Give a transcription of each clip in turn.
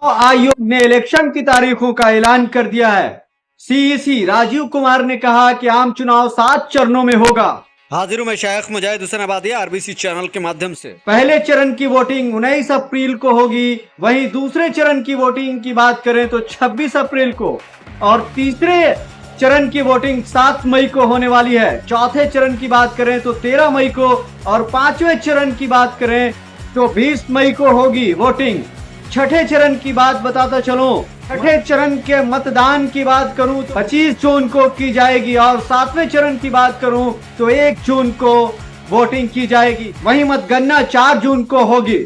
आयोग ने इलेक्शन की तारीखों का ऐलान कर दिया है। सीईसी राजीव कुमार ने कहा कि आम चुनाव 7 चरणों में होगा। हाजिर हूं मैं शेख मुजाहिद हुसैन आबादी आरबीसी चैनल के माध्यम से। पहले चरण की वोटिंग 19 अप्रैल को होगी, वहीं दूसरे चरण की वोटिंग की बात करें तो 26 अप्रैल को, और तीसरे चरण की वोटिंग 7 मई को होने वाली है। चौथे चरण की बात करें तो 13 मई को, और पांचवें चरण की बात करें तो 20 मई को होगी वोटिंग। छठे चरण की बात बताता चलूं, छठे चरण के मतदान की बात करूं तो 25 जून को की जाएगी, और 7वें चरण की बात करूं तो 1 जून को वोटिंग की जाएगी। वहीं मतगणना 4 जून को होगी।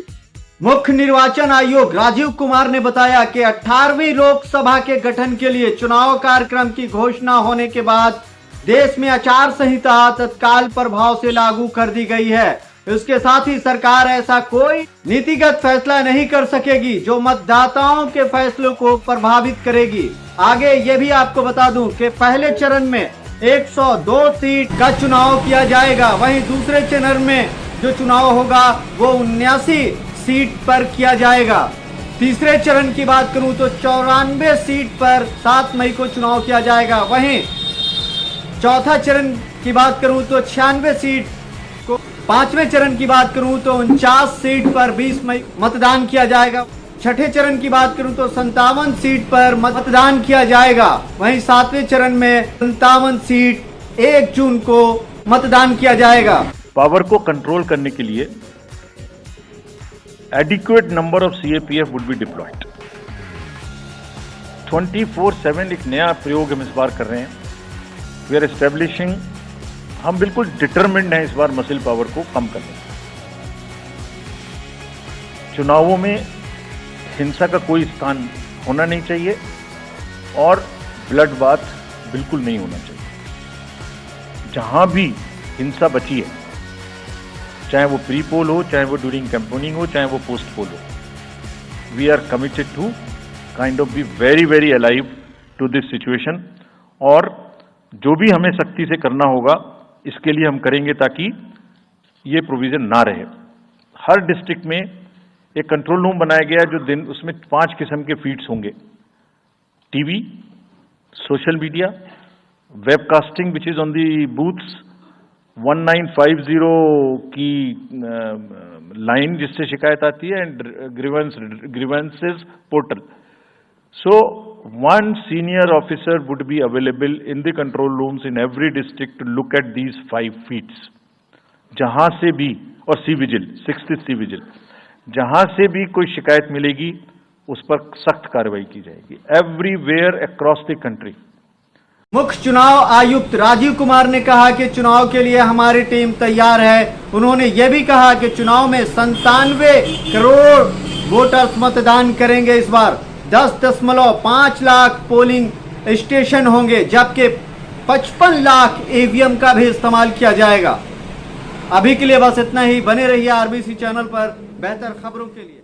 मुख्य निर्वाचन आयोग राजीव कुमार ने बताया कि 18वीं लोकसभा के गठन के लिए चुनाव कार्यक्रम की घोषणा होने के बाद देश में आचार संहिता तत्काल प्रभाव से लागू कर दी गई है। इसके साथ ही सरकार ऐसा कोई नीतिगत फैसला नहीं कर सकेगी जो मतदाताओं के फैसलों को प्रभावित करेगी। आगे ये भी आपको बता दूं कि पहले चरण में 102 सीट का चुनाव किया जाएगा, वहीं दूसरे चरण में जो चुनाव होगा वो 79 सीट पर किया जाएगा। तीसरे चरण की बात करूं तो 94 सीट पर 7 मई को चुनाव किया जाएगा। वहीं चौथा चरण की बात करूं तो 96 सीट को, पांचवें चरण की बात करूं तो 49 सीट पर 20 मई मतदान किया जाएगा। छठे चरण की बात करूं तो 57 सीट पर मतदान किया जाएगा। वहीं 7वें चरण में 57 सीट 1 जून को मतदान किया जाएगा। पावर को कंट्रोल करने के लिए adequate number of CAPF would be deployed. 24/7 एक नया प्रयोग हम इस बार कर रहे हैं। We are establishing, हम बिल्कुल डिटरमिन्ड हैं इस बार मसल पावर को कम करने। चुनावों में हिंसा का कोई स्थान होना नहीं चाहिए और ब्लड बाथ बिल्कुल नहीं होना चाहिए। जहां भी हिंसा बची है, चाहे वो प्री पोल हो, चाहे वो ड्यूरिंग कैंपेनिंग हो, चाहे वो पोस्ट पोल हो, we are committed to kind of be very very alive to this situation. और जो भी हमें सख्ती से करना होगा इसके लिए हम करेंगे ताकि ये प्रोविजन ना रहे। हर डिस्ट्रिक्ट में एक कंट्रोल रूम बनाया गया है जो दिन उसमें 5 किस्म के फीड्स होंगे: TV, social media, webcasting which is on the booths, 1950 की लाइन जिससे शिकायत आती है, and grievances portal. So one senior officer would be available in the control rooms in every district to look at these 5 feeds. जहां से भी, और C vigil, 6th C vigil, जहां से भी कोई शिकायत मिलेगी उस पर सख्त कार्रवाई की जाएगी एवरीवेयर अक्रॉस द कंट्री। मुख्य चुनाव आयुक्त राजीव कुमार ने कहा कि चुनाव के लिए हमारी टीम तैयार है। उन्होंने ये भी कहा कि चुनाव में 97 करोड़ वोटर्स मतदान करेंगे। इस बार 10.5 लाख पोलिंग स्टेशन होंगे, जबकि 55 लाख ईवीएम का भी इस्तेमाल किया जाएगा। अभी के लिए बस इतना ही। बने रहिए आरबीसी चैनल पर बेहतर खबरों के लिए।